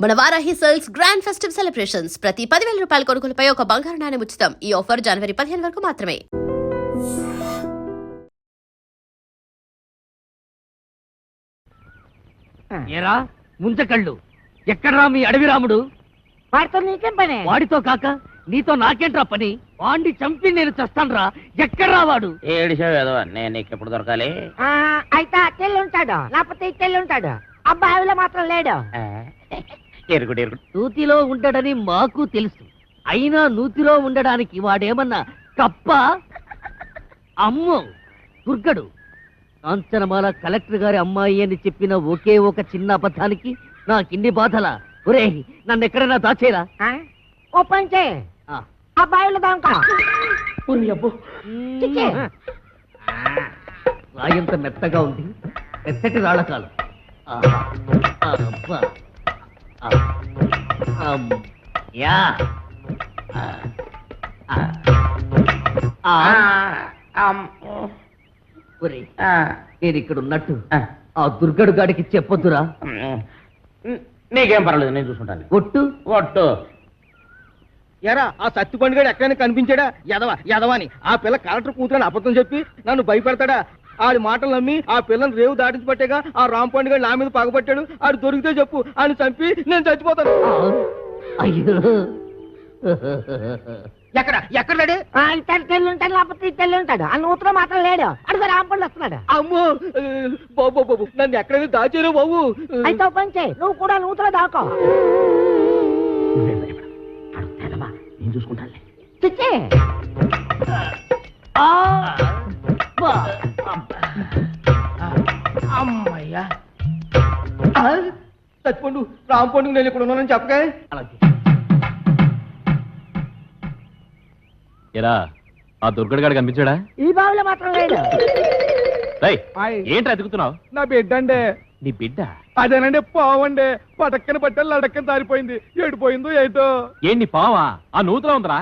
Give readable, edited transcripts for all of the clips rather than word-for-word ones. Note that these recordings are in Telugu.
మన Varahi sales grand festive celebrations ప్రతి 10,000 రూపాయల కొనుగోలుపై ఒక బంగారు నాణెం ఉచితం. ఈ ఆఫర్ జనవరి 15 వరకు మాత్రమే. ఏరా ముంచకళ్ళు ఎక్కడ్రా మీ అడవి రాముడు? వాడితో నీకేం పని? వాడితో కాక నీతో నాకేంట్రా పని? వాడిని చంపి నేను చస్తాన్రా. ఎక్కడ్రా వాడు? ఏడిసావు నేను నీకు ఎప్పుడు దొరకాలి? అయితే అట్టెళ్ళి ఉంటాడు, లేకపోతే ఇట్టెళ్ళి ఉంటాడు. అబ్బాయిలో మాత్రం లేడు. ఎరుగుడు ఎరుగుడు నూతిలో ఉండడని మాకు తెలుసు. అయినా నూతిలో ఉండడానికి వాడేమన్నా కప్ప? అమ్మో దుర్గడు. కాంచనమాల కలెక్టర్ గారి అమ్మాయి అని చెప్పిన ఒకే ఒక చిన్న అబద్ధానికి నాకిన్ని బాధలా? ఒరే నన్ను ఎక్కడైనా దాచేరా. ఓ పని చేయి, అబ్బాయిలో దాంకో. రాయంత మెత్తగా ఉంది, మెత్తటి రాళ్ళకాలు. నేను ఇక్కడ ఉన్నట్టు ఆ దుర్గడు గాడికి చెప్పొద్దురా. నీకేం పర్వాలేదు, నేను చూసుకుంటాను. ఒట్టు ఒట్టు. ఎరా ఆ సత్తి పండుగడు ఎక్కడైనా కనిపించాడా? యదవాని ఆ పిల్ల కలెక్టర్ కూతురని అబద్ధం చెప్పి నన్ను భయపెడతాడా? ఆడి మాటలు నమ్మి ఆ పిల్లని రేవు దాటించి పట్టేగా ఆ రామ్ పండుగ నా మీద పగబట్టాడు. ఆడు దొరికితే చెప్పు, ఆయన చంపి నేను చచ్చిపోతాను. అయ్యో ఎక్కడాడు? ఇట్టెళ్ళి ఉంటాడు, లేకపోతే ఇట్టెళ్ళి ఉంటాడు. ఆ నూతులో మాత్రం లేడు. అడుగు రాంపండి వస్తున్నాడు. అమ్మో బాబు నన్ను ఎక్కడైనా దాచారు బాబు. అయితే ఓ పని చేయి, నువ్వు కూడా నూతులో దాకో. నేను చూసుకుంటాను. చిచ్చి అమ్మయ్యా చచ్చిపోండు. రామ్ పండుగ నేను ఇక్కడ ఉన్నానని చెప్పగా. ఎరా ఆ దుర్గడు గాడు కనిపించాడా? ఈ బావిలో మాత్రం లేడు. ఏంట్రా ఎదుగుతున్నావు? నా బిడ్డ అండి. నీ బిడ్డ? అదేనండి పావండి. పటక్కన పట్టాలి, లడక్కన దారిపోయింది. ఏడిపోయిందో ఏటో. ఏంటి పావా? ఆ నూతులో ఉందిరా.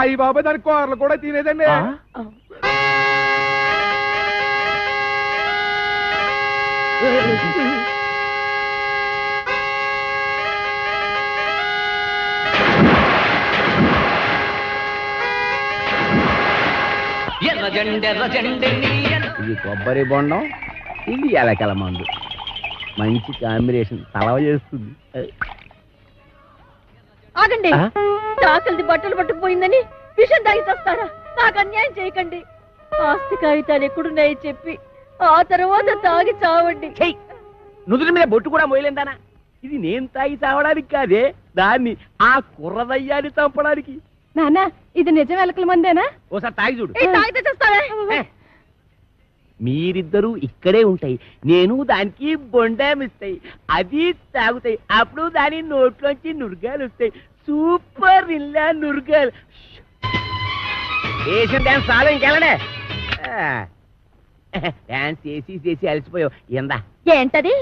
అయ్యి బాబాయ్ దాని కూరలు కూడా తినేదండి. ఇది కొబ్బరి బొండం, ఇది ఎలకల మందు. మంచి కాంబినేషన్, తలవ చేస్తుంది. ఆగండి. చాకలిది బట్టలు పట్టుకుపోయిందని విషం తాగి చేస్తారా? నాకు అన్యాయం చేయకండి. ఆస్తి కాగితాలు ఎక్కడున్నాయి చెప్పి ఆ తర్వాత తాగి చావండి. నుదుటి మీద బొట్టు కూడా మోయలేందానా? ఇది నేను తాగి చావడానికి కాదే, దాన్ని ఆ కుర్రదయ్యాన్ని చంపడానికి. నానా ఇది నిజం ఎలకల మందేనా? ఓసారి తాగి చూడు. తాగితే చేస్తారా? మీరిద్దరూ ఇక్కడే ఉంటాయి, నేను దానికి బొండామిస్తాయి, అది తాగుతాయి. అప్పుడు దాని నోట్లోంచి నురగాలు వస్తాయి. సూపర్ ఇల్లా నురగాలు. వేసిన డాన్స్ చాలా ఇంకెళ్ళనే. డాన్స్ చేసి అలసిపోయావు. ఎందా ఏంటది?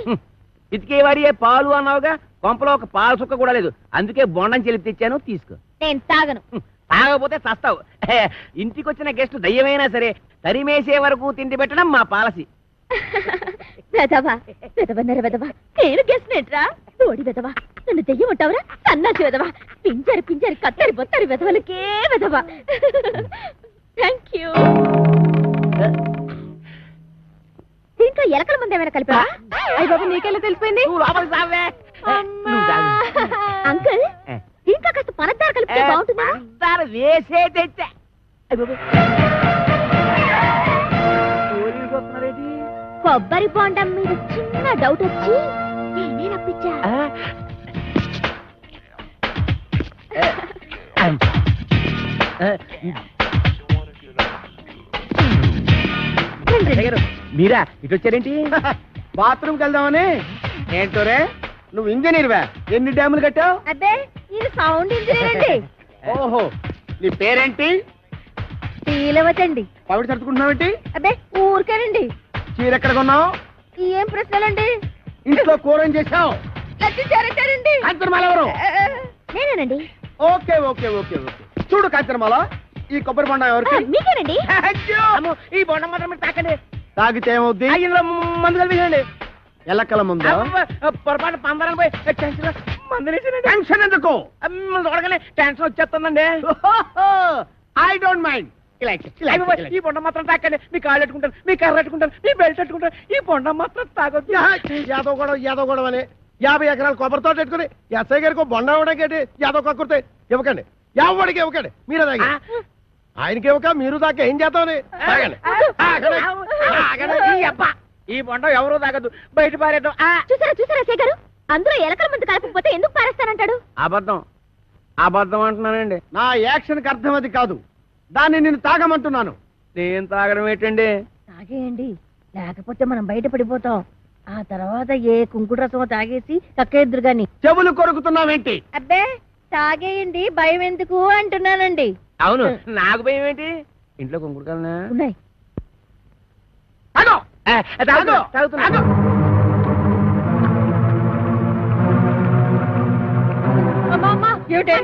ఇతికేవాడి పాలు అన్నావుగా, కొంపలో ఒక పాల సుక్క కూడా లేదు. అందుకే బొండం చెల్లి తెచ్చాను, తీసుకో. నేను తాగను. తాగకపోతే చస్తావు. ఇంటికి వచ్చిన గెస్ట్ దయ్యమైనా సరే తరిమేసే వరకు తిండి పెట్టడం మా పాలసీ. వెదవా వెదవన్నర వెదవా, నేను గెస్ట్రా తోడి వెదవా. నన్ను దెయ్యం ఉంటావురా సన్నాసి వెదవా. పింజరి కత్తరి బొత్తరి వెదవలకే వెదవా. Thank you. దీంట్లో ఎలకల మంది ఏమైనా కలిపా? అయ్య బాబు నీకెలా తెలిసిపోయింది? అంకుల్ దీంట్లో కాస్త పనద్దారు కలిపితే బాగుంటుందా? వేసే తెచ్చా. కొబ్బరి బొండం మీద చిన్న డౌట్ వచ్చి నేనే రప్పించా. మీరా ఇటు వచ్చారేంటి? బాత్రూమ్కి వెళ్దామని. ఏంటోరే నువ్వు ఇంజనీర్వా? ఎన్ని డ్యాములు కట్టావు? అదే ఇది సౌండ్ ఇంజనీర్ అండి. ఓహో, నీ పేరేంటి? తీలవతండి. పవిడి సర్దుకుంటున్నావేంటి? అదే ఊరికేనండి. చీర ఎక్కడ కొన్నావు? ఏం ప్రశ్నలండి? ఇంట్లో కూర ఏం చేసావు? చేరండి. కాంచనమాల ఎవరు? నేనేనండి. Okay okay okay okay. చూడు కాంచనమాల, ఈ కొబ్బరి బొండం ఎవరికి? మీకేనండి. ఈ బొండం మాత్రం మీరు తాకండి. తాగితే ఏమవుద్ది? ఇందులో మందు కలిపించండి. ఎలకల ముందు పొరపాటు పందరం పోయి టెన్షన్ ఎందుకు చూడగానే టెన్షన్ వచ్చేస్తుందండి. ఐ డోంట్ మైండ్ ఈ బొండ మాత్రం తాకండి. మీ కాళ్ళు పెట్టుకుంటాను, మీ కర్ర పెట్టుకుంటాను, మీ బెల్ట్ పెట్టుకుంటాను. ఈ బొండ మాత్రం తాగొద్దు. యాదవ్ గొడవ అని 50 ఎకరాల కొబ్బరితో పెట్టుకుని ఎస్ఐ గారికి బొండ ఇవ్వడానికి యాదవ్ కక్కుర్తే ఇవ్వకండి. ఎవరికి ఇవ్వకండి, మీరే తాగి. ఆయనకి ఇవ్వక మీరు దాకా ఏం చేద్దామని ఈ బొండ ఎవరు తాగదు, బయట పారేద్దాం. చూసారా చూసారా శేఖరు, అందరూ ఎలకల మందు కలపకపోతే ఎందుకు పారేస్తానంటాడు? అబద్ధం అంటున్నానండి. నా యాక్షన్ కి అర్థం అది కాదు, దాన్ని నేను తాగమంటున్నాను. నేను తాగడం ఏంటండి? తాగేయండి, లేకపోతే మనం బయట పడిపోతాం. ఆ తర్వాత ఏ కుంకుడు రసమో తాగేసి కక్కేద్దురు గాని. చెవులు కొరుకుతున్నావేంటి? అబ్బే తాగేయండి, భయం ఎందుకు అంటున్నానండి. అవును, నాకు భయం ఏంటి? ఇంట్లో కుంకుడుకాలనా ఉన్నాయి.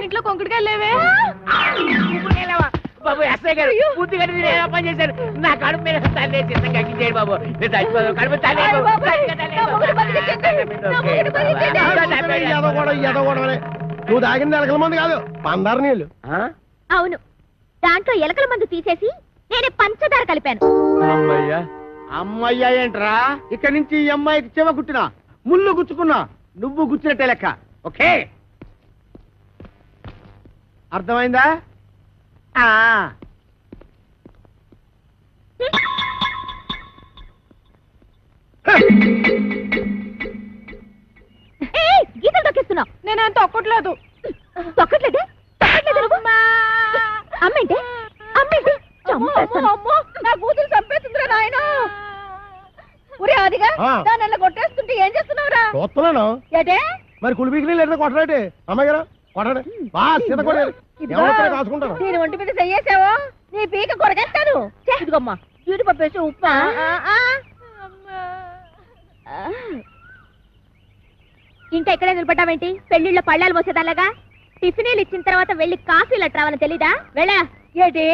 ఇంట్లో కుంకుడుకాయలు లేవే? బాబు ఎస్ఐ గారు బుద్ధి గట్టి నేను ఏమో పని చేశాను. నా కడుపు మీద తల్లి చేయండి బాబు. నేను చచ్చిపోతాను. కడుపు తల్లి నువ్వు తాగింది ఎలకల మంది కాదు, పందారు నీళ్ళు. అవును, దాంట్లో ఎలకల మందు తీసేసి నేనే పంచదార కలిపాను. అమ్మయ్యా అమ్మయ్యా ఏంట్రా, ఇక్కడి నుంచి ఈ అమ్మాయికి చెవ కుట్టినా ముళ్ళు గుచ్చుకున్నా నువ్వు గుచ్చినట్టే లెక్క. ఓకే, అర్థమైందా? గీతలు తొక్కిస్తున్నావు. నేనేం తొక్కట్లేదు. తొక్కట్లేదే? అమ్మేంటి అమ్మేంటి? నా కూతురు చంపేస్తుందిరా నాయన. ఒరే అదిగా దాన్ని కొట్టేస్తుంటే ఏం చేస్తున్నావురా? చూస్తున్నాను. ఏటే మరి కులిపీకి లేదా కొట్టరాటి అమ్మాయి గారు కొట్టండి. సీత కొట్టారు కాసుకుంటాను. నేను ఒంటి మీద చెయ్యేసావో నీ పీక కొరకేస్తాను. ఇదిగమ్మా జీడిపప్పు వేసి ఉప్మా. ఇంకా ఎక్కడే నిలబడ్డావేంటి? పెళ్లిళ్ళ పళ్ళాలు మోసేదాలాగా. టిఫినీలు ఇచ్చిన తర్వాత వెళ్ళి కాఫీలు అట్రావని తెలీదా? వెళ్ళా. ఏంటి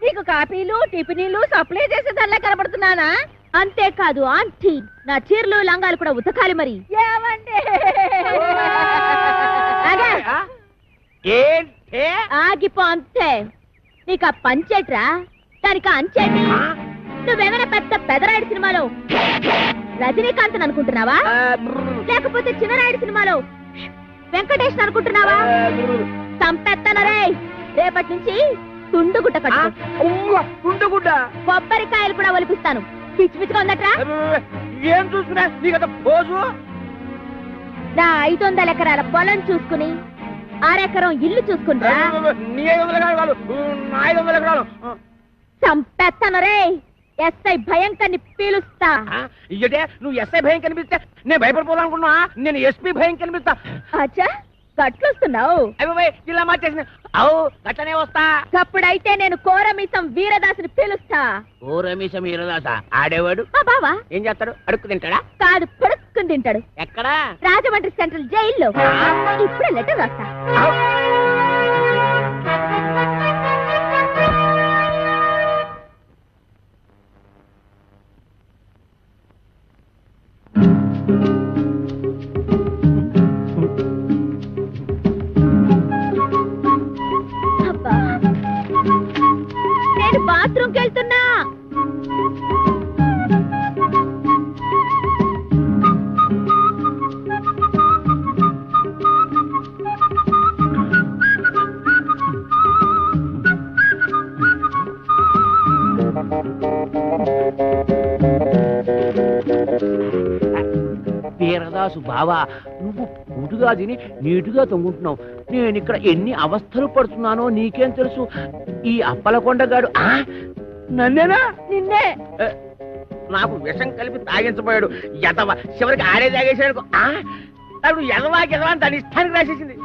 నీకు కాఫీలు టిఫినీలు సప్లై చేసేదాల్లా కనబడుతున్నానా? అంతేకాదు ఆంటీ, నా చీరలు లంగాలు కూడా ఉతకాలి. మరి ఏమండి? ఆగిపో అంతే. నీకు ఆ పంచేట్రా, దానికి అంచేటి. నువ్వేమైనా పెద్ద పెదరాయుడు సినిమాలో రజనీకాంత్ అనుకుంటున్నావా? లేకపోతే చిన్నరాయుడు సినిమాలో వెంకటేష్ అనుకుంటున్నావా? చంపేస్తానరే. రేపటి నుంచి తుండుగుడ్డ కట్టు. తుండుగుడ్డ? కొబ్బరికాయలు కూడా ఒలిపిస్తాను. పిచ్చి పిచ్చిగా ఉందట్రా. ఏం చూసుకున్నా నీకు పోజు? నా 500 ఎకరాల పొలం చూసుకుని 6 ఎకరం ఇల్లు చూసుకుంటా. నీ 500 ఎకరాలు, నా 500 ఎకరాలు. చంపేస్తానరే. ఎస్ఐ భయంకర్ని పీలుస్తా. ఇయ్యటే నువ్వు ఎస్ఐ భయం కనిపిస్తే నేను భయపడిపోదానుకున్నా. నేను ఎస్పీ భయం కనిపిస్తా. అచ్చా గట్లొస్తున్నావు? అవి ఇలా మార్చేసిన అవు గట్లనే వస్తా. అప్పుడైతే నేను కోరమీసం వీరదాసుని పిలుస్తా. కోరమీసం వీరదాస ఆడేవాడు మా బావా ఏం చేస్తాడు? అడుక్కు తింటాడా? కాదు, పడుక్కుని తింటాడు. ఎక్కడా? రాజమండ్రి సెంట్రల్ జైల్లో. ఇప్పుడే లెటర్ రాస్తా. అబ్బా, నేను బాత్రూమ్కి వెళ్తున్నా. వీరదాసు బావా, నువ్వు పూటుగా తిని నీటుగా తొంగుంటున్నావు. నేను ఇక్కడ ఎన్ని అవస్థలు పడుతున్నానో నీకేం తెలుసు? ఈ అప్పలకొండగాడు నన్నేనా? నిన్నే. నాకు విషం కలిపి తాగించబోయాడు. ఎదవ చివరికి ఆడే తాగేసాడు. అప్పుడు ఎదవాకి ఎదవా అని తన ఇష్టానికి రాసేసింది.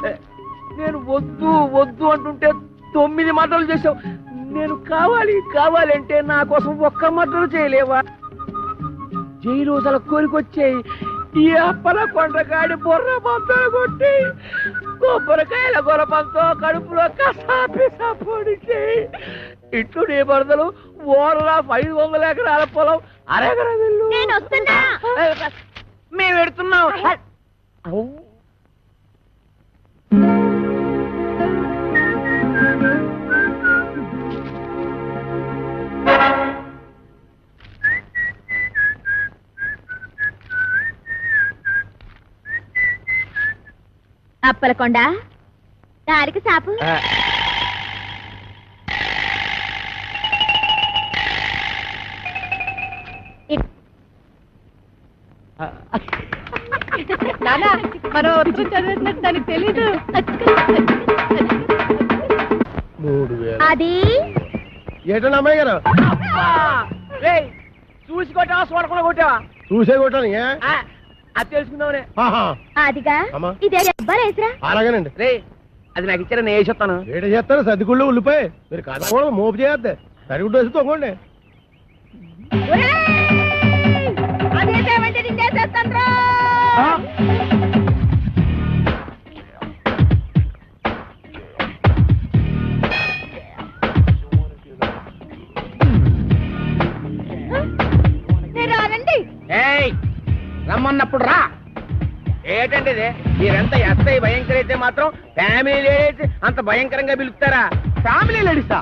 నేను వద్దు వద్దు అంటుంటే 9 మర్డర్లు చేసావు. నేను కావాలి కావాలి అంటే నా కోసం ఒక్క మర్డర్ చేయలేవా? జై రోజుల కోరికొచ్చాయి. ఈ అప్పల కొండగాడి బొర్ర పంతో కొట్టి కొబ్బరికాయల గొరపంతో కడుపులో కసాపిసా పొడిచి ఇట్లు నీ బరదలు ఓరలా 500 ఎకరాల పొలం అరెకర నేను వస్తున్నా. మేము పెడుతున్నాం. అప్పలకొండ దారికి సాపు. మనం చదివినట్టు దానికి తెలీదు. 3000 అది ఏటండి అమ్మాయి గారు చూసి కొట్టావా చూడకుండా కొట్టావా? చూసే కొట్టాను అది తెలుసుకుందామనే. అదిగా అమ్మా. ఇదే అబ్బారేసరా. అలాగేనండి. రే అది నాకు ఇచ్చారా, నేను వేసేస్తాను. ఏట చేస్తారు సర్దిగుళ్ళు ఉల్లిపాయ మీరు కాదు మోపు చేయద్దు సరిగుడ్డు వేసి తొంగండి. ఏయ్ రమ్మన్నప్పుడు రా. ఏంటంటే ఇది? మీరెంత ఎస్ఐ భయంకర అయితే మాత్రం ఫ్యామిలీ లేడీస్ అంత భయంకరంగా పిలుస్తారా? ఫ్యామిలీ లేడీసా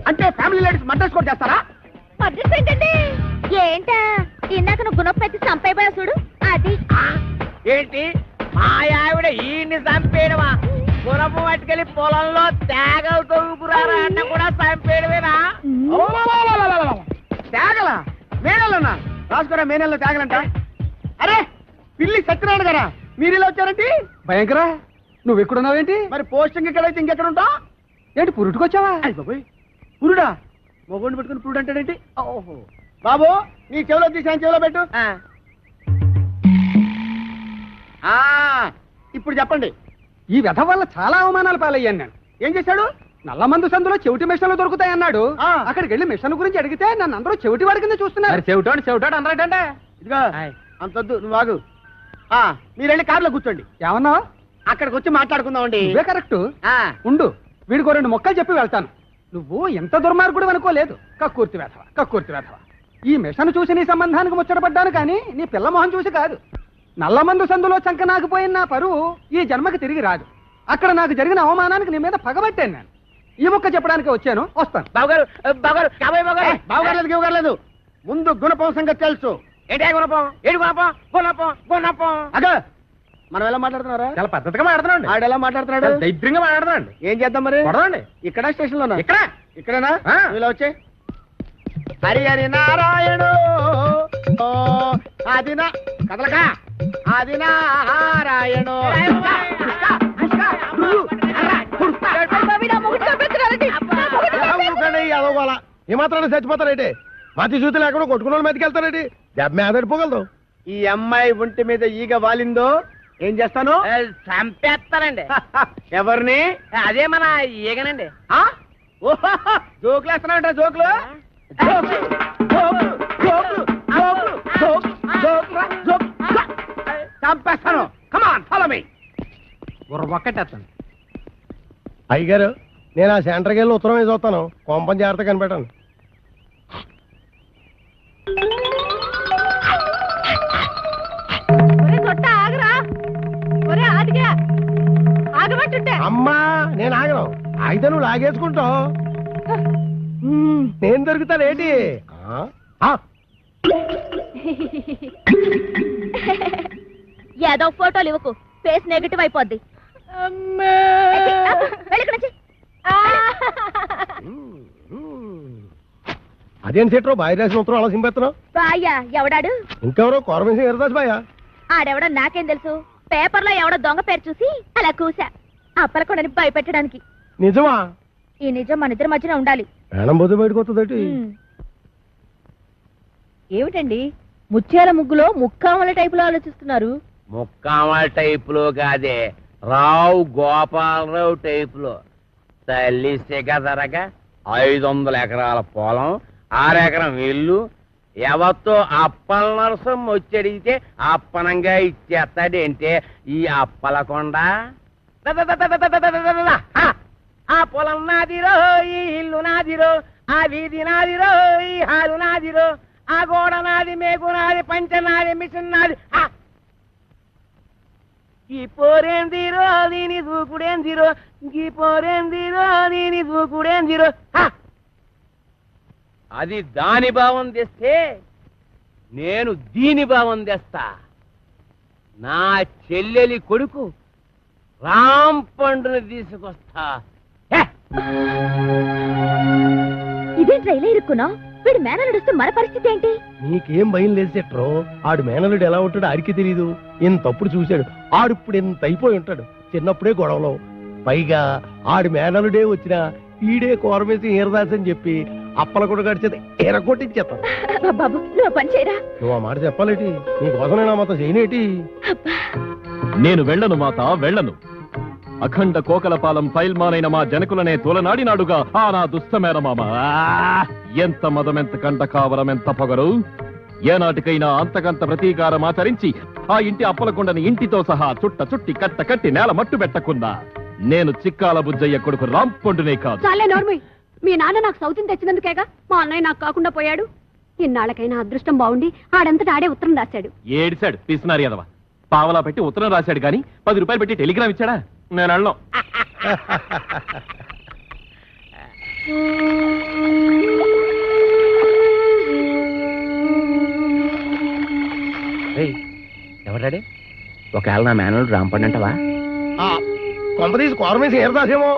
అంటే ఫ్యామిలీ లేడీస్ మర్డర్స్ కూడా చేస్తారా? ఏంటా ఇందాక నువ్వు గుణపెట్టి చంపైపోయా చూడు అది. ఏంటి మా ఆవిడ ఈయన్ని చంపేయడమా? గుణపు పట్టుకెళ్ళి పొలంలో తేగలు తొలుకురారా అన్న కూడా చంపేయడమేనా? తేగలా? మేనల్లోనా? రాసుకోరా మేనల్లో తేగలంట. అరే పిల్లి సత్యనారాయణ గారా, మీరు ఇలా వచ్చారండి? భయంకర నువ్వు ఎక్కడున్నావేంటి? మరి పోస్టింగ్ ఎక్కడైతే ఇంకెక్కడ ఉంటా? ఏంటి పురుటుకొచ్చావా? పురుడా? మొగోడిని పెట్టుకుని పురుడు అంటాడేంటి? ఓహో బాబు నీ చెవిలో తీసాను, చెవిలో పెట్టు. ఇప్పుడు చెప్పండి. ఈ వ్యధ వల్ల చాలా అవమానాలు పాలయ్యాను నేను. ఏం చేశాడు? నల్లమందు సందులో చెవిటి మిషన్లు దొరుకుతాయన్నాడు. అక్కడికి వెళ్ళి మిషన్ గురించి అడిగితే నన్ను అందరూ చెవిటి వాడి కింద చూస్తున్నారు. చెవిటాడు అన్నాడంటే ఇదిగో అంతొద్దు, నువ్వు ఆగు. మీరు వెళ్ళి కారులో కూర్చోండి. ఏమన్నా అక్కడికి వచ్చి మాట్లాడుకుందామండి. ఇవే కరెక్ట్. ఉండు వీడికో 2 మొక్కలు చెప్పి వెళ్తాను. నువ్వు ఎంత దుర్మార్గుడు అనుకోలేదు. కక్కుర్తి వేధవ. ఈ మిషన్ చూసి నీ సంబంధానికి ముచ్చటపడ్డాను కానీ నీ పిల్ల మొహం చూసి కాదు. నల్లమందు సందులో చంక నాకుపోయిన నా పరువు ఈ జన్మకి తిరిగి రాదు. అక్కడ నాకు జరిగిన అవమానానికి నీ మీద పగబట్టాను నేను. ఈ ముక్క చెప్పడానికి వచ్చాను, వస్తాను. బావగారు ముందు గుణపం సంగతి తెలుసు. ఏంటి గుణపం? ఏడు గుణపం. అగ మనం ఎలా మాట్లాడుతున్నారా? చాలా పద్ధతిగా మాట్లాడుతున్నాడు. ఆడు ఎలా మాట్లాడుతున్నాడు? దైద్యంగా మాట్లాడుతున్నాడు. ఏం చేద్దాం మరి? కొడదండి. ఇక్కడ స్టేషన్ లోనా? ఇక్కడేనా? ఆ. ఇలా వచ్చే హరి హరి నారాయణు ఆదినా కదలక ఆది నారాయణు. అదోగోళ ఈ మాత్రాన్ని చచ్చిపోతారేంటి? మతి చూతి లేకుండా కొట్టుకున్న వాళ్ళు మెతికెళ్తారేంటి? దెబ్బ మీద ఈ అమ్మాయి ఒంటి మీద ఈగ వాలిందో ఏం చేస్తాను? చంపేస్తానండి. ఎవరిని? అదే మన ఈగనండి. జోకులు వేస్తున్నామంట. జోకులు చంపేస్తాను. Come on follow me. ఒక్కటేస్తాను. అయ్యగారు నేను ఆ సెంటర్కి వెళ్ళి ఉత్తరం వేసి వస్తాను. కొంపం జాగ్రత్త కనిపెట్టాను. అమ్మా నేను ఆగను. అయితే నువ్వు లాగేసుకుంటావు. నేను దొరుకుతానేంటి? ఏదో ఫోటోలు ఇవ్వకు, ఫేస్ నెగటివ్ అయిపోద్ది. అదేం సెట్రో బాయ్ రాసిన ఉత్తరం అలా సింపేస్తున్నావు? బాయ్యా ఎవడాడు? ఇంకెవరో కోరమేసి ఎరదాస్ బాయా. ఆడెవడో నాకేం తెలుసు. పేపర్లో ఎవడో దొంగ పేరు చూసి అలా కూసా. అప్పలకొండని భయపెట్టడానికి. నిజమా? ఈ నిజం మన ఇద్దరి మధ్యన ఉండాలి. ప్రాణం బొద్దు బయటకు వస్తుందటి. ఏమిటండి ముత్యాల ముగ్గులో ముక్కామల టైపులో ఆలోచిస్తున్నారు? ముక్కామల టైపులో కాదే, రావు గోపాలరావు టైపులో. తల్లి సిగదరగా 500 ఎకరాల పొలం, 6 ఎకరం ఇల్లు. ఎవరితో అప్పల నరసం వచ్చడిగితే అప్పనంగా ఇచ్చేస్తాడంటే ఈ అప్పలకొండ. ఆ పొలం నాదిరో, ఈ ఇల్లు నాదిరో, ఆ వీధి నాదిరో, ఈ హాలు నాదిరో, ఆ గోడ నాది, మేకు నాది, పంచ నాది, మిషన్ నాది. ఈ పోరేందిరో దీని దూకుడేందిరో ఈ పోరేందిరో దీని దూకుడేందిరో అది దాని భావం తెస్తే నేను దీని భావం తెస్తా. నా చెల్లెలి కొడుకు రామ్ పండుని తీసుకొస్తా. ఇదేంట్రా ఇలా ఇరుక్కున్నావు? వీడు మేనలుడుస్తూ మన పరిస్థితి ఏంటి? నీకేం భయం లేదు సెట్రో. ఆడు మేనలుడు ఎలా ఉంటాడో ఆడికి తెలీదు. ఇంతప్పుడు చూశాడు. ఆడిప్పుడు ఎంత అయిపోయి ఉంటాడు. చిన్నప్పుడే గొడవలో. పైగా ఆడి మేనలుడే వచ్చినా ఈడే కోరమేసి ఈరదాసని చెప్పి అప్పల కూడా గడిచేది ఎరగొట్టించేస్తాను. బాబు నువ్వు పని చేయరా. నువ్వు ఆ మాట చెప్పాలేటి? నీకోసం నేను ఆ మాత్రం చేయనేటి? నేను వెళ్ళను మాత, వెళ్ళను. అఖండ కోకలపాలెం ఫైల్మానైన మా జనకులనే తోలనాడినాడుగా ఆ నా దుష్టమేనమామ. ఎంత మదమెంత కంట కావలం, ఎంత పొగరు! ఏనాటికైనా అంతకంత ప్రతీకారం ఆచరించి ఆ ఇంటి అప్పలకొండని ఇంటితో సహా చుట్టి కట్ట కట్టి నేల మట్టు పెట్టకున్నా నేను చిక్కాల బుజ్జయ్య కొడుకు రాంపొండునే కాదు. చాలే నోర్మి. మీ నాన్న నాకు సౌతిని తెచ్చినందుకేగా మా అన్నయ్య నాకు కాకుండా పోయాడు. ఇన్నాళ్ళకైనా అదృష్టం బాగుండి ఆడంతటా ఆడే ఉత్తరం రాశాడు. ఏడిశాడు పిసినారి ఎదవ. పావలా పెట్టి ఉత్తరం రాశాడు గాని 10 రూపాయలు పెట్టి టెలిగ్రామ్ ఇచ్చాడా? నేను వెళ్ళను. ఎవరాడే? ఒకవేళ నా మేనలు రాంపండి అంటవా? కొంప తీసి కోరమేసి ఈరదాసేమో.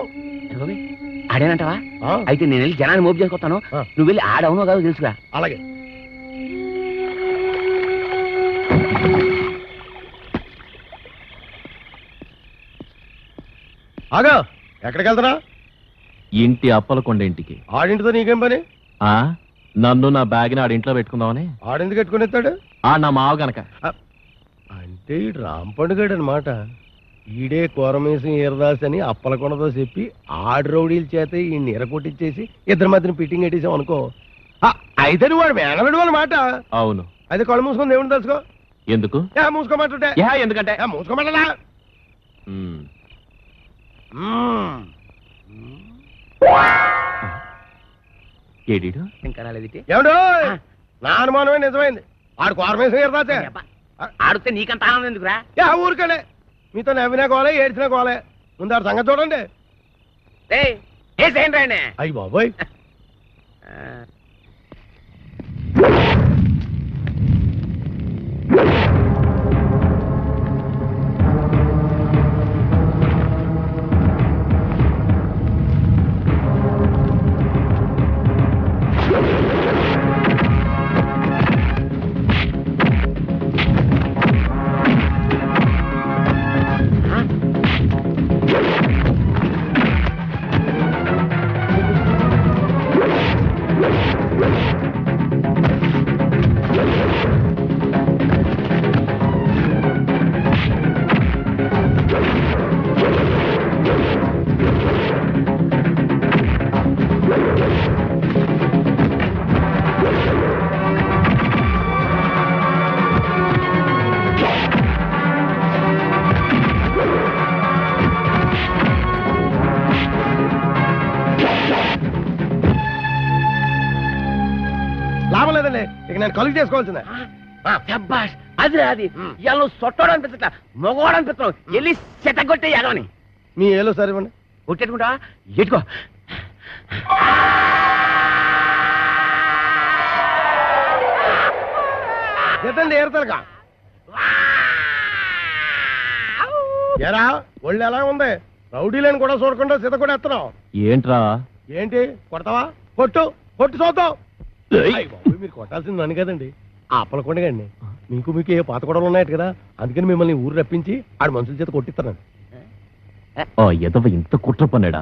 ఆడేనంటవా? అయితే నేను వెళ్ళి జనాన్ని మోపు చేసుకొస్తాను. నువ్వు వెళ్ళి ఆడవునో కాదో తెలుసుగా. అలాగే. ఆగా, ఎక్కడికి వెళ్తారా? ఇంటి అప్పలకొండ ఇంటికి. ఆడింటితో నీకేం పని? నన్ను నా బ్యాగ్ని ఆడింట్లో పెట్టుకుందామని. ఆడెందుకు పెట్టుకుని ఎత్తాడు? నా మావ గనక. అంటే ఈడు రాంపండుగాడు అనమాట. ఈడే కోరమేసి ఈరదాస్ అని అప్పలకొండతో చెప్పి ఆడు రౌడీల చేత ఈ ఎరకొట్టించేసి ఇద్దరి మధ్యన ఫిట్టింగ్ పెట్టేసాం అనుకో. అయితే నువ్వు వాడు మేనలుడు అన్నమాట. అవును. అయితే కళ్ళు మూసుకొని దేవుని తెలుసుకో. ఎందుకు? మూసుకోమంటుంటే ఎందుకంటే మూసుకోమంటా. ఏడీడు ఇంకా రాలేదు. ఏమండో నా అనుమానమే నిజమైంది. ఆడు కోరమేసి ఈరదాసే. ఆడితే నీకంత ఆనందం ఎందుకురా? ఊరికలే మీతో నవ్వినా కోలే ఏడ్చినా కోలే. ముందు ఆడు సంగతి చూడండి. అయ్యి బాబోయ్. లాభం లేదండి. ఇక నేను కలుగు చేసుకోవాల్సిందే. అది అది ఇలా సొట్టోడు అనిపించట్లా, మగవాడు అనిపిస్తున్నావు. వెళ్ళి చెట్టగొట్టే ఎదవని. మీ ఏలో సరే ఇవ్వండి. కొట్టేట్టుకుంటా ఎట్టుకో. ఎత్తండి ఏరతలుగా. ఎరా ఒళ్ళు ఎలా ఉంది? రౌడీలను కూడా చూడకుండా సిత కూడా ఎత్తనావు ఏంట్రా? ఏంటి కొడతావా? కొట్టు కొట్టు చూద్దాం. మీరు కొట్టాల్సింది నన్ను కదండి, ఆ అప్పలకొండ గండి. మీకు ఏ పాత గొడవలు ఉన్నాయట కదా, అందుకని మిమ్మల్ని ఊరు రప్పించి ఆడు మనుషుల చేత కొట్టిస్తాను. ఎదవ ఇంత కుట్ర పన్నాడా?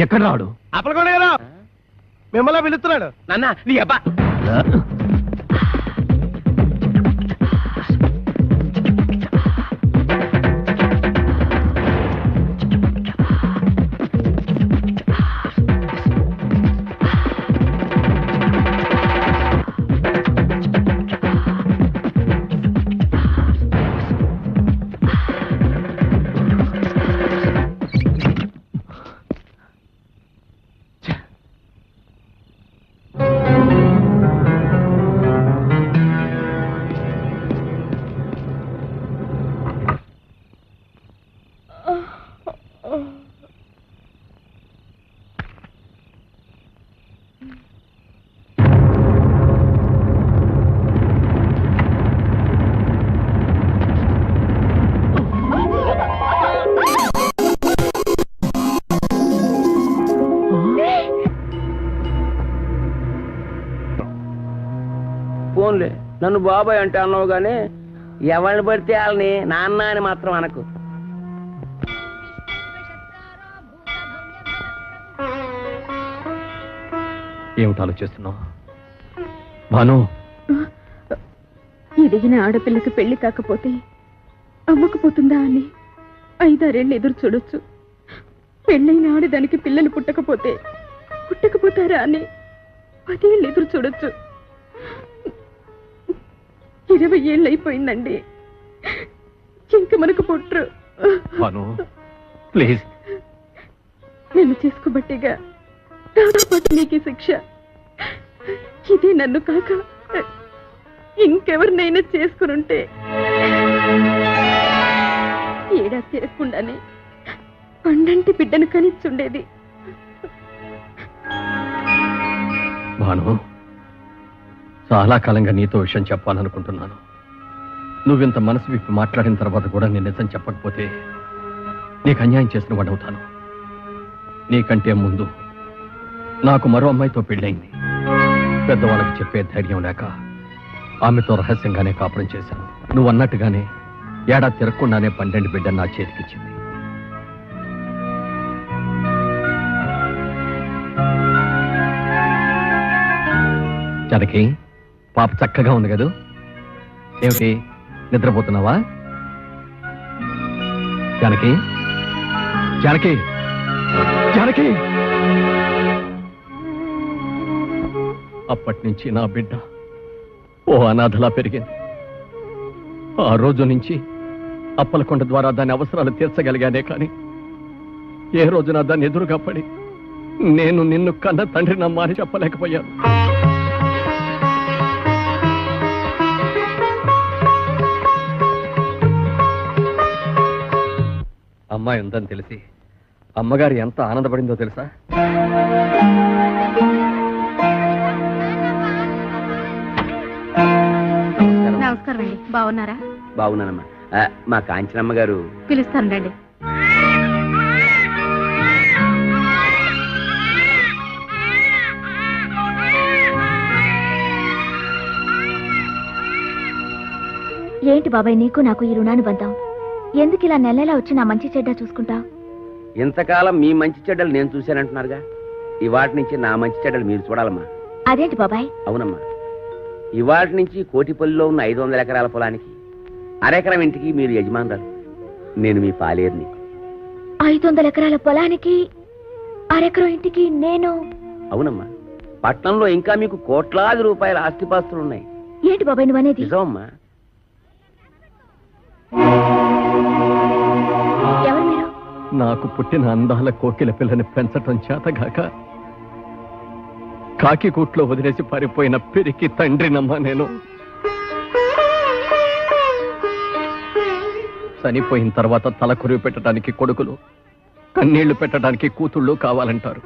ఎక్కడ రాడు? అప్పలకొండ గారు మిమ్మల్ని పిలుస్తున్నాడు. నాన్న నీ అబ్బా. పోన్లే, నన్ను బాబాయ్ అంటే అన్నావు గానీ ఎవరిని పడితే వాళ్ళని నాన్న అని మాత్రం అనకు. ఏమిటి ఆలోచిస్తున్నావు భాను? ఎదిగిన ఆడపిల్లకి పెళ్లి కాకపోతే అమ్మకపోతుందా అని 5-6 ఎదురు చూడొచ్చు. పెళ్ళైన ఆడదానికి పిల్లలు పుట్టకపోతారా అని 10 ఏళ్ళు ఎదురు చూడొచ్చు. 20 ఏళ్ళు అయిపోయిందండి, ఇంక మనకు పుట్టరు. భాను ప్లీజ్. నేను చేసుకోబట్టిగా నాతో పాటు నీకు శిక్ష. ఇదే నన్ను కాక ఇంకెవరినైనా చేసుకునుంటే ఏడా తిరగకుండానే పండంటి బిడ్డను కనిచ్చుండేది. భాను, చాలా కాలంగా నీతో విషయం చెప్పాలనుకుంటున్నాను. నువ్వింత మనసు విప్పి మాట్లాడిన తర్వాత కూడా నేను నిజం చెప్పకపోతే నీకు అన్యాయం చేసిన వాడు అవుతాను. నీకంటే ముందు నాకు మరో అమ్మాయితో పెళ్ళయింది. పెద్దవాళ్ళకి చెప్పే ధైర్యం లేక ఆమెతో రహస్యంగానే కాపురం చేశాను. నువ్వు అన్నట్టుగానే ఏడాది తిరగకుండానే 12 బిడ్డ నా చేతికిచ్చింది. జానకి, పాప చక్కగా ఉంది కదూ? ఏమిటి, నిద్రపోతున్నావా? జానకి, జానకి, జానకి. అప్పటి నుంచి నా బిడ్డ ఓ అనాథలా పెరిగింది. ఆ రోజు నుంచి అప్పలకొండ ద్వారా దాని అవసరాలు తీర్చగలిగానే కానీ ఏ రోజున దాన్ని ఎదురుగా పడి నేను నిన్ను కన్న తండ్రినమ్మా అని చెప్పలేకపోయాను. అమ్మాయి ఉందని తెలిసి అమ్మగారు ఎంత ఆనందపడిందో తెలుసా? నమస్కారం అండి, బాగున్నారా? బాగున్నానమ్మా. మా కాంచనమ్మ గారు పిలుస్తాను రండి. ఏంటి బాబాయ్ నీకు నాకు ఈ రుణానుబంధం? ఎందుకు ఇలా నెలలా వచ్చి నా మంచి చెడ్డ చూసుకుంటా? ఇంతకాలం మీ మంచి చెడ్డలు నేను చూశానంటున్నారుగా, ఇవాటి నుంచి నా మంచి చెడ్డలు మీరు చూడాలమ్మా. అదేంటి బాబాయ్? అవునమ్మా, ఇవాటి నుంచి కోటిపల్లిలో ఉన్న 500 ఎకరాల పొలానికి అరెకరం ఇంటికి మీరు యజమానురాలు, నేను మీ పాలేరుని. 500 ఎకరాల పొలానికి అరెకరం ఇంటికి నేను? అవునమ్మా, పట్నంలో ఇంకా మీకు కోట్లాది రూపాయల ఆస్తిపాస్తులు ఉన్నాయి. ఏంటి బాబాయ్ నువ్వు అనేది? నిజమమ్మా. ఎవరు మీరు? నాకు పుట్టిన అందాల కోకిల పిల్లని పెంచటం చేతగాక కాకి కూట్లో వదిలేసి పారిపోయిన పిరికి తండ్రినమ్మా నేను. చనిపోయిన తర్వాత తల కొరివి పెట్టడానికి కొడుకులు, కన్నీళ్లు పెట్టడానికి కూతుళ్ళు కావాలంటారు.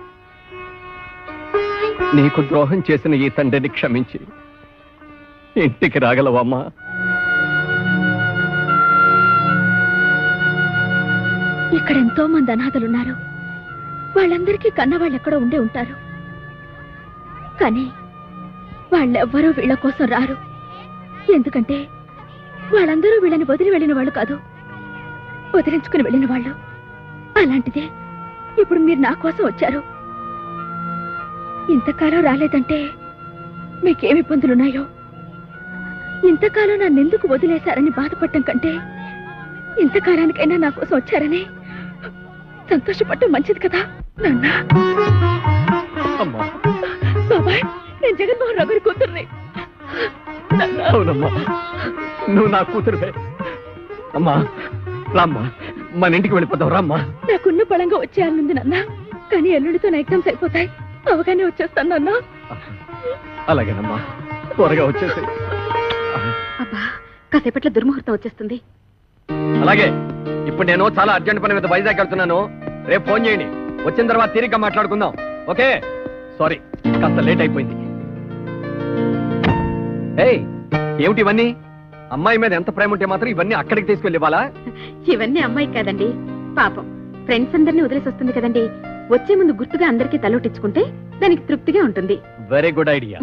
నీకు ద్రోహం చేసిన ఈ తండ్రిని క్షమించి ఇంటికి రాగలవమ్మా? ఇక్కడ ఎంతో మంది అనాథలున్నారు. వాళ్ళందరికీ కన్నవాళ్ళు ఎక్కడో ఉండే ఉంటారు. కానీ వాళ్ళెవ్వరూ వీళ్ళ కోసం రారు. ఎందుకంటే వాళ్ళందరూ వీళ్ళని వదిలి వెళ్ళిన వాళ్ళు కాదు, వదిలించుకుని వెళ్ళిన వాళ్ళు. అలాంటిదే ఇప్పుడు మీరు నా కోసం వచ్చారు. ఇంతకాలం రాలేదంటే మీకేమి ఇబ్బందులున్నాయో, ఇంతకాలం నన్నెందుకు వదిలేశారని బాధపడటం కంటే ఇంతకాలానికైనా నా కోసం వచ్చారని సంతోషపడటం మంచిది కదా నాన్న. బాబాయ్, నేను జగన్మోహన్ రావు గారి కూతుర్ని. అవునమ్మా, నువ్వు నా కూతురువే. అమ్మా రామ్మా, మన ఇంటికి వెళ్ళిపోతావు. రామ్మా. నాకున్న బలంగా వచ్చేయాలనుంది నాన్న, కానీ ఎల్లుండితో నా ఎగ్జామ్స్ అయిపోతాయి. అవగానే వచ్చేస్తాను నాన్న. అలాగేనమ్మా, త్వరగా వచ్చేసి. అబ్బా, కాసేపట్లో దుర్ముహూర్తం వచ్చేస్తుంది. అలాగే, ఇప్పుడు నేను చాలా అర్జెంట్ పని మీద వైజాగ్ వెళ్తున్నాను. రేపు ఫోన్ చేయండి, వచ్చిన తర్వాత తీరిక మాట్లాడుకుందాం. ఓకే? సారీ, కాస్త లేట్ అయిపోయింది. ఏయ్, ఏమిటి ఇవన్నీ? అమ్మాయి మీద ఎంత ప్రేమ ఉంటే మాత్రం ఇవన్నీ అక్కడికి తీసుకెళ్ళి ఇవ్వాలా? ఇవన్నీ అమ్మాయి కాదండి, పాపం ఫ్రెండ్స్ అందరినీ వదిలేసి వస్తుంది కదండి. వచ్చే ముందు గుర్తుగా అందరికీ తలోటించుకుంటే దానికి తృప్తిగా ఉంటుంది. Very good idea.